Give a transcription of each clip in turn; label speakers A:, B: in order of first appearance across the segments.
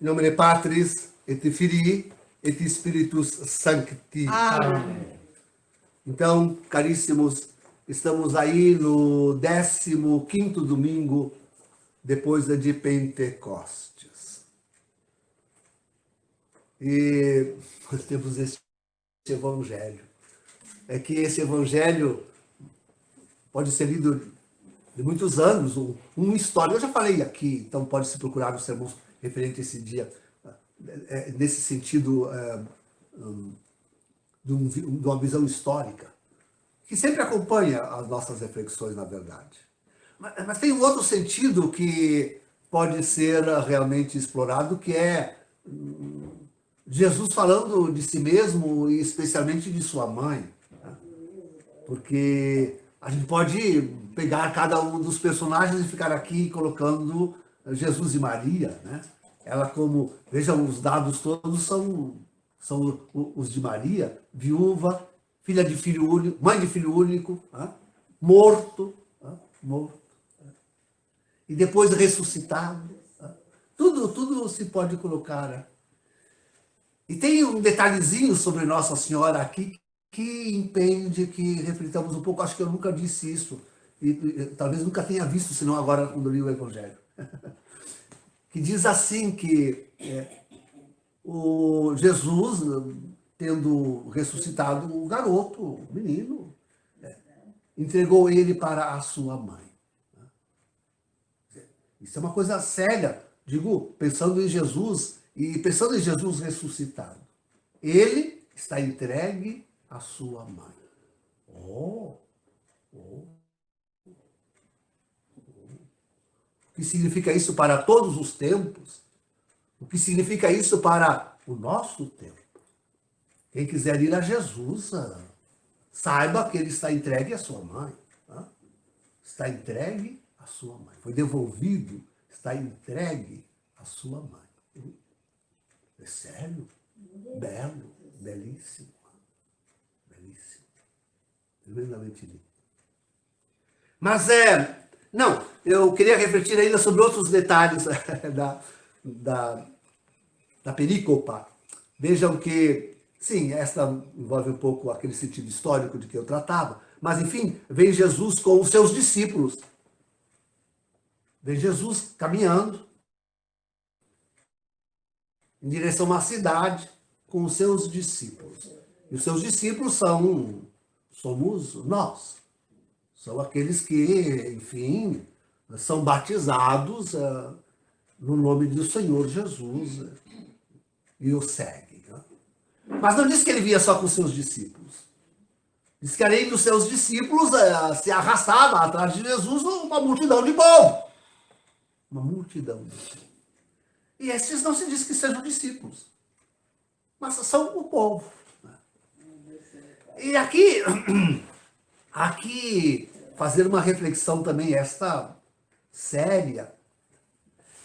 A: In nomine Patris, et Filii, et Spiritus Sancti.
B: Amém.
A: Então, caríssimos, estamos aí no 15º domingo depois de Pentecostes. E nós temos esse evangelho. É que esse evangelho pode ser lido de muitos anos, um histórico. Eu já falei aqui, então pode-se procurar os sermões referente a esse dia, nesse sentido de uma visão histórica, que sempre acompanha as nossas reflexões, na verdade. Mas tem um outro sentido que pode ser realmente explorado, que é Jesus falando de si mesmo e especialmente de sua mãe. Porque a gente pode pegar cada um dos personagens e ficar aqui colocando Jesus e Maria, né? Ela como, vejam, os dados todos são os de Maria, viúva, filha de filho único, mãe de filho único, morto, e depois ressuscitado. Tudo se pode colocar. E tem um detalhezinho sobre Nossa Senhora aqui que impede que reflitamos um pouco. Acho que eu nunca disse isso, e talvez nunca tenha visto, senão agora quando li o Evangelho. Que diz assim que o Jesus, tendo ressuscitado o garoto, o menino, entregou ele para a sua mãe. Isso é uma coisa séria, digo, pensando em Jesus e pensando em Jesus ressuscitado. Ele está entregue à sua mãe. O que significa isso para todos os tempos? O que significa isso para o nosso tempo? Quem quiser ir a Jesus, saiba que ele está entregue à sua mãe. Está entregue à sua mãe. Foi devolvido, está entregue à sua mãe. É sério? Belo, belíssimo. Belíssimo. Tremendamente lindo. Mas não, eu queria refletir ainda sobre outros detalhes da perícopa. Vejam que, sim, esta envolve um pouco aquele sentido histórico de que eu tratava, mas, enfim, vem Jesus com os seus discípulos. Vem Jesus caminhando em direção a uma cidade com os seus discípulos. E os seus discípulos somos nós. São aqueles que, enfim, são batizados no nome do Senhor Jesus e o seguem. Mas não diz que ele via só com seus discípulos. Diz que além dos seus discípulos se arrastava atrás de Jesus uma multidão de povo. Uma multidão de povo. E esses não se diz que sejam discípulos, mas são o povo. E aqui fazer uma reflexão também esta séria,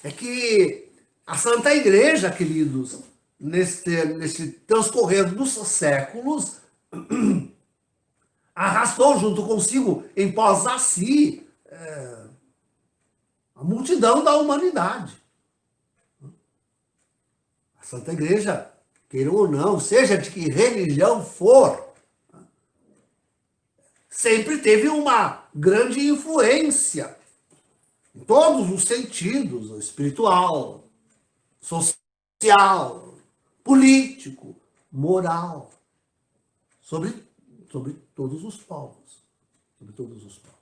A: é que a Santa Igreja, queridos, nesse transcorrer dos séculos, arrastou junto consigo, em pós a si, a multidão da humanidade. A Santa Igreja, queiram ou não, seja de que religião for, sempre teve uma grande influência em todos os sentidos, espiritual, social, político, moral, sobre todos os povos. Sobre todos os povos.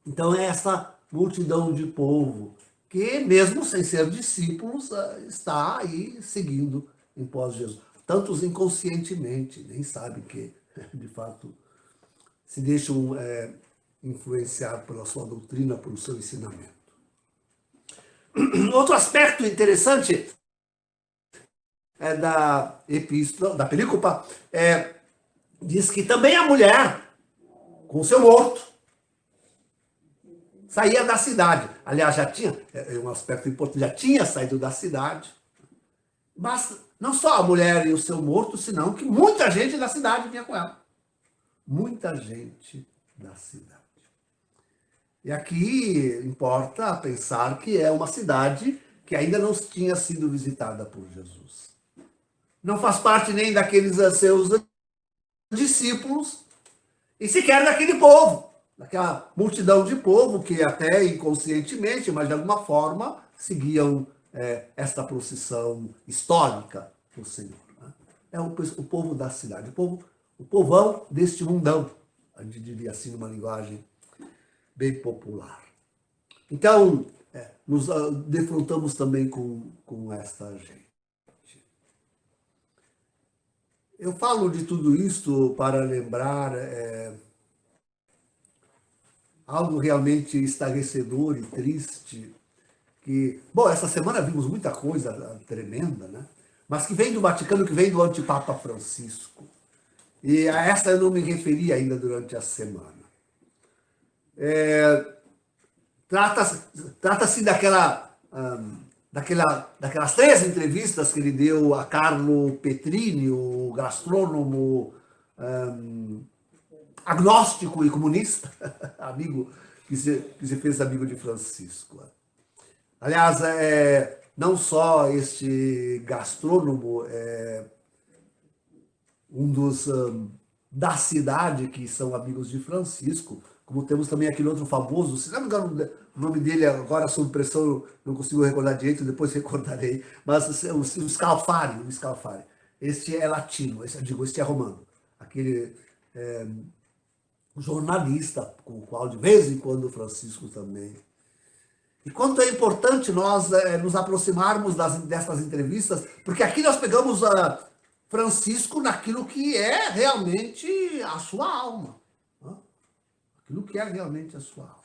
A: Então é essa multidão de povo que, mesmo sem ser discípulos, está aí seguindo em pós Jesus. Tantos inconscientemente, nem sabem que, de fato, se deixam influenciar pela sua doutrina, pelo seu ensinamento. Outro aspecto interessante da epístola, da perícopa, diz que também a mulher, com seu morto, saía da cidade. Aliás, já tinha, um aspecto importante, já tinha saído da cidade, mas não só a mulher e o seu morto, senão que muita gente da cidade vinha com ela. Muita gente da cidade. E aqui importa pensar que é uma cidade que ainda não tinha sido visitada por Jesus. Não faz parte nem daqueles seus discípulos, e sequer daquele povo, daquela multidão de povo que até inconscientemente, mas de alguma forma, seguiam esta procissão histórica do Senhor. Né? É o povo da cidade, o povão deste mundão, a gente diria assim numa linguagem bem popular. Então, nos defrontamos também com esta gente. Eu falo de tudo isto para lembrar algo realmente estarrecedor e triste, que, bom, essa semana vimos muita coisa tremenda, né? Mas que vem do Vaticano, que vem do Antipapa Francisco. E a essa eu não me referi ainda durante a semana. Trata-se daquelas 3 entrevistas que ele deu a Carlo Petrini, o gastrônomo agnóstico e comunista, amigo que se fez amigo de Francisco. Aliás, não só este gastrônomo é um dos da cidade que são amigos de Francisco, como temos também aquele outro famoso, se não me engano o nome dele agora sob pressão, não consigo recordar direito, depois recordarei, mas o Scalfari, este é latino, este é romano, aquele jornalista com o qual de vez em quando Francisco também. E quanto é importante nós nos aproximarmos dessas entrevistas, porque aqui nós pegamos Francisco naquilo que é realmente a sua alma. Né? Aquilo que é realmente a sua alma.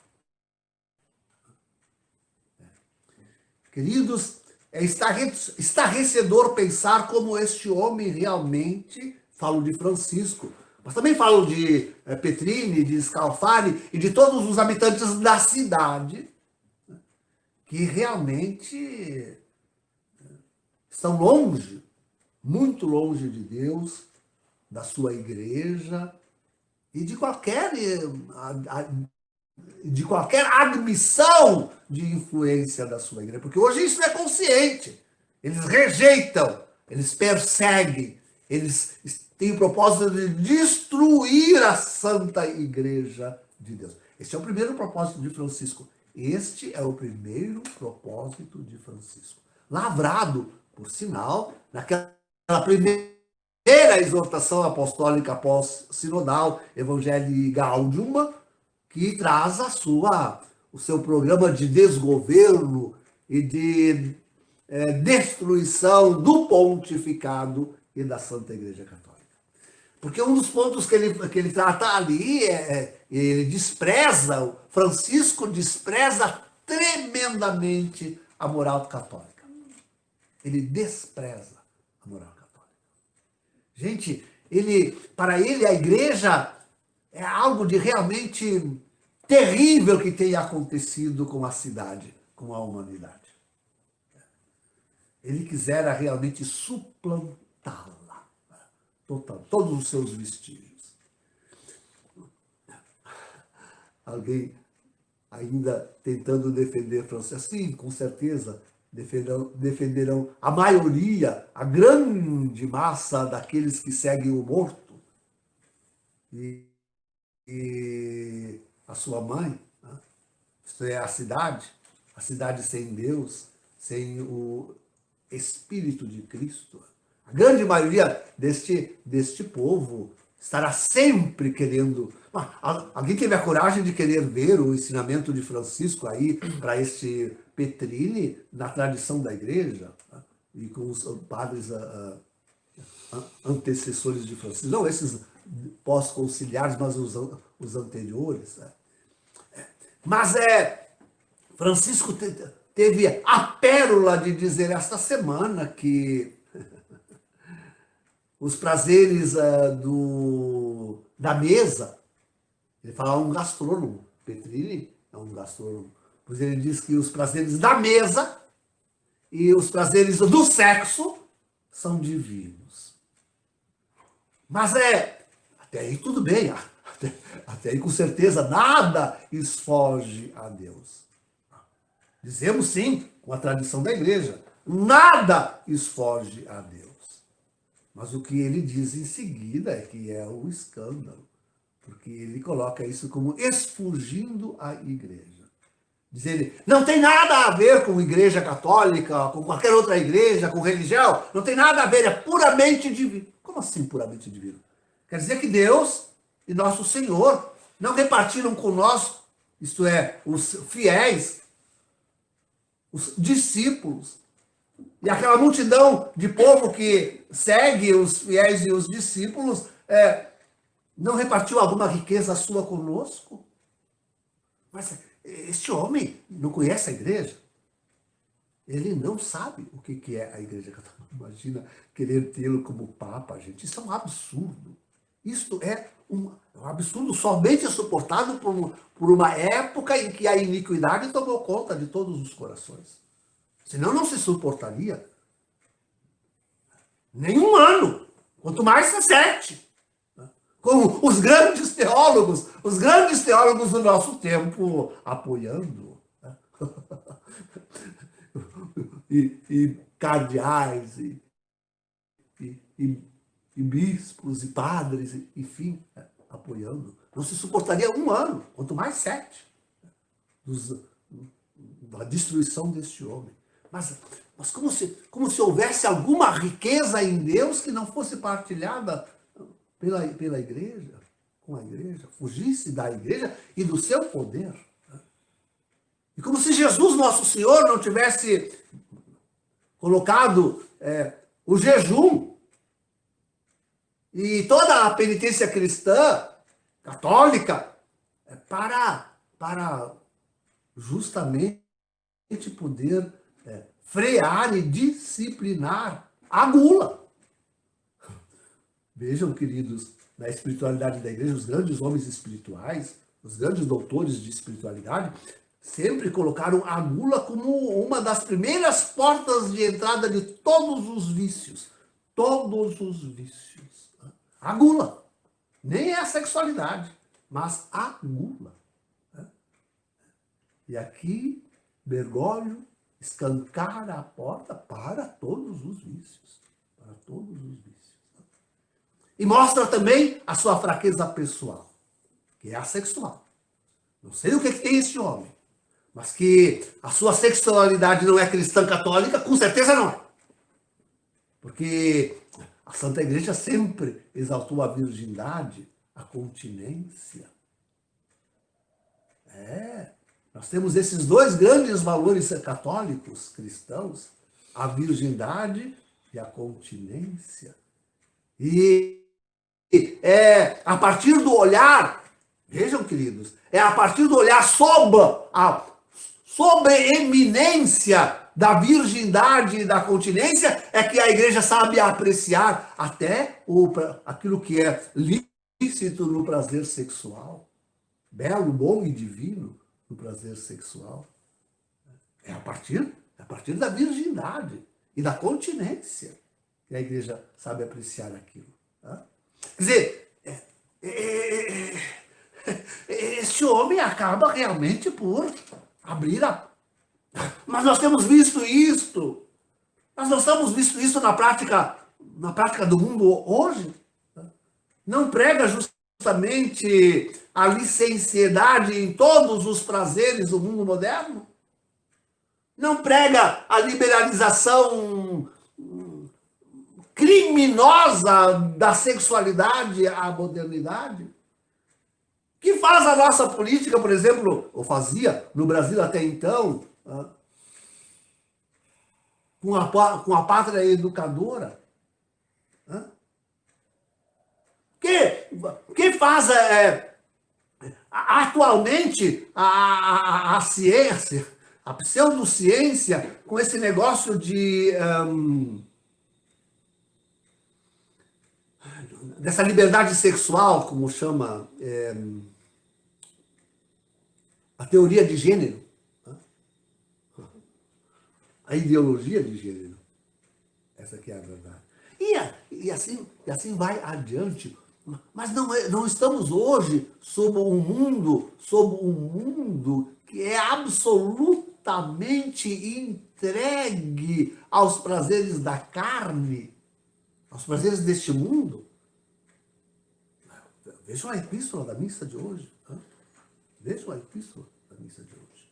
A: Queridos, é estarrecedor pensar como este homem realmente, falo de Francisco, mas também falo de Petrini, de Scalfari e de todos os habitantes da cidade, que realmente estão longe, muito longe de Deus, da sua igreja e de qualquer admissão de influência da sua igreja. Porque hoje isso é consciente. Eles rejeitam, eles perseguem, eles têm o propósito de destruir a Santa Igreja de Deus. Esse é o primeiro propósito de Francisco. Este é o primeiro propósito de Francisco. Lavrado, por sinal, naquela primeira exortação apostólica pós-sinodal, Evangelii Gaudium, que traz o seu programa de desgoverno e de destruição do pontificado e da Santa Igreja Católica. Porque um dos pontos que ele trata ali ele despreza, Francisco despreza tremendamente a moral católica. Ele despreza a moral católica. Gente, para ele a igreja é algo de realmente terrível que tenha acontecido com a cidade, com a humanidade. Ele quisera realmente suplantá-la. Total, todos os seus vestígios. Alguém ainda tentando defender Francisco? Sim, com certeza defenderão a maioria, a grande massa daqueles que seguem o morto. E a sua mãe, né? Isto é a cidade sem Deus, sem o Espírito de Cristo. A grande maioria deste povo estará sempre querendo... Alguém teve a coragem de querer ver o ensinamento de Francisco aí para este Petrini na tradição da igreja, né? E com os padres antecessores de Francisco. Não esses pós-conciliares, mas os anteriores. Né? Mas Francisco teve a pérola de dizer esta semana que os prazeres da mesa, ele fala um gastrônomo, Petrini é um gastrônomo, pois ele diz que os prazeres da mesa e os prazeres do sexo são divinos. Mas até aí tudo bem, Até aí, com certeza, nada esfoge a Deus. Dizemos sim, com a tradição da igreja, nada esfoge a Deus. Mas o que ele diz em seguida é que é o escândalo, porque ele coloca isso como expurgindo a igreja. Diz ele, não tem nada a ver com igreja católica, com qualquer outra igreja, com religião, não tem nada a ver, é puramente divino. Como assim puramente divino? Quer dizer que Deus e nosso Senhor não repartiram conosco, isto é, os fiéis, os discípulos, e aquela multidão de povo que segue os fiéis e os discípulos, não repartiu alguma riqueza sua conosco? Mas este homem não conhece a igreja. Ele não sabe o que é a igreja católica. Imagina querer tê-lo como papa, gente. Isso é um absurdo. Isto é um absurdo somente suportado por uma época em que a iniquidade tomou conta de todos os corações. Senão não se suportaria nem um ano, quanto mais 7. Com os grandes teólogos do nosso tempo apoiando. E cardeais, e bispos, e padres, enfim, apoiando. Não se suportaria um ano, quanto mais 7, da destruição deste homem. Mas como se houvesse alguma riqueza em Deus que não fosse partilhada pela igreja, com a igreja, fugisse da igreja e do seu poder. E como se Jesus, nosso Senhor, não tivesse colocado o jejum e toda a penitência cristã, católica, para justamente poder frear e disciplinar a gula. Vejam, queridos, na espiritualidade da igreja, os grandes homens espirituais, os grandes doutores de espiritualidade, sempre colocaram a gula como uma das primeiras portas de entrada de todos os vícios. Todos os vícios. A gula. Nem é a sexualidade, mas a gula. E aqui, Bergoglio escancara a porta para todos os vícios. Para todos os vícios. E mostra também a sua fraqueza pessoal, que é a sexual. Não sei o que tem esse homem, mas que a sua sexualidade não é cristã católica, com certeza não é. Porque a Santa Igreja sempre exaltou a virgindade, a continência. Nós temos esses dois grandes valores católicos, cristãos, a virgindade e a continência. E a partir do olhar, vejam, queridos, a partir do olhar sobre a sobreeminência da virgindade e da continência é que a igreja sabe apreciar até aquilo que é lícito no prazer sexual, belo, bom e divino no prazer sexual. É a partir da virgindade e da continência que a igreja sabe apreciar aquilo. Tá? Quer dizer, esse homem acaba realmente por abrir a... Mas nós temos visto isto. Nós não estamos visto isso na prática do mundo hoje. Não prega justamente a licenciedade em todos os prazeres do mundo moderno? Não prega a liberalização criminosa da sexualidade à modernidade? Que faz a nossa política, por exemplo, ou fazia no Brasil até então, com a pátria educadora? Que faz atualmente a ciência, a pseudociência, com esse negócio de... dessa liberdade sexual, como chama a teoria de gênero, a ideologia de gênero. Essa aqui é a verdade. E assim vai adiante Mas não estamos hoje sob um mundo que é absolutamente entregue aos prazeres da carne, aos prazeres deste mundo. Vejam a epístola da missa de hoje. Vejam a epístola da missa de hoje.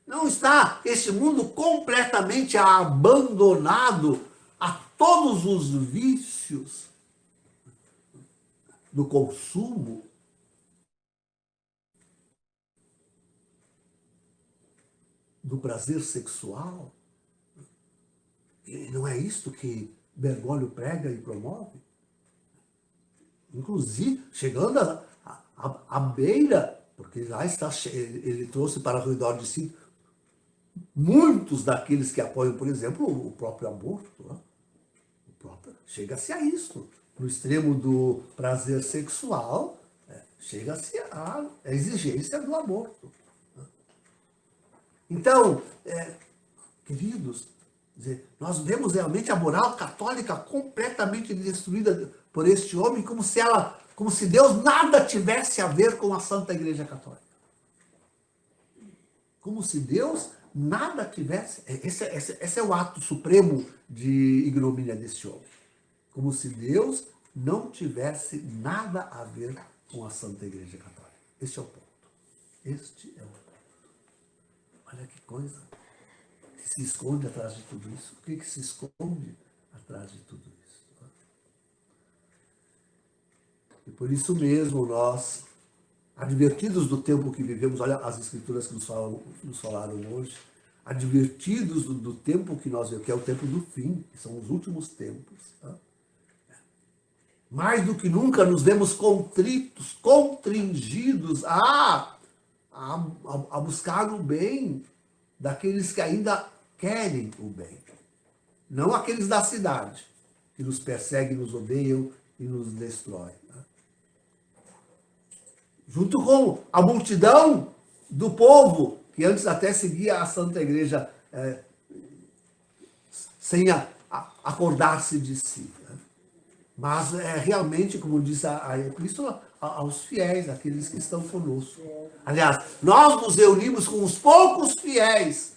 A: Não está este mundo completamente abandonado a todos os vícios do consumo, do prazer sexual? E não é isto que Bergoglio prega e promove? Inclusive, chegando à beira, porque lá está, ele trouxe para o redor de si muitos daqueles que apoiam, por exemplo, o próprio aborto. Né? Chega-se a isso. No extremo do prazer sexual, chega-se à exigência do aborto. Então, queridos, nós vemos realmente a moral católica completamente destruída por este homem, como se Deus nada tivesse a ver com a Santa Igreja Católica. Como se Deus nada tivesse... Esse é o ato supremo de ignomínia desse homem. Como se Deus não tivesse nada a ver com a Santa Igreja Católica. Este é o ponto. Este é o ponto. Olha que coisa que se esconde atrás de tudo isso. O que se esconde atrás de tudo isso? E por isso mesmo nós, advertidos do tempo que vivemos, olha as escrituras que nos falaram hoje, advertidos do tempo que nós vivemos, que é o tempo do fim, que são os últimos tempos. Tá? Mais do que nunca nos vemos contritos, constringidos a buscar o bem daqueles que ainda querem o bem. Não aqueles da cidade, que nos perseguem, nos odeiam e nos destroem. Né? Junto com a multidão do povo, que antes até seguia a Santa Igreja sem acordar-se de si. Né? Mas realmente, como diz a epístola, aos fiéis, aqueles que estão conosco. Aliás, nós nos reunimos com os poucos fiéis,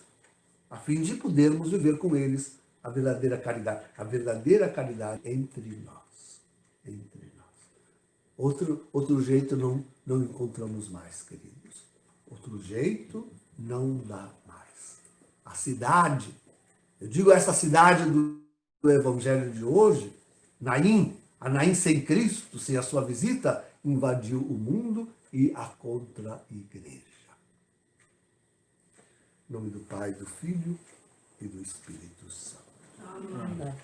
A: a fim de podermos viver com eles a verdadeira caridade entre nós. Entre nós. Outro jeito não encontramos mais, queridos. Outro jeito não dá mais. A cidade, eu digo essa cidade do Evangelho de hoje, a Naim sem Cristo, sem a sua visita, invadiu o mundo e a contra-igreja. Em nome do Pai, do Filho e do Espírito Santo.
B: Amém.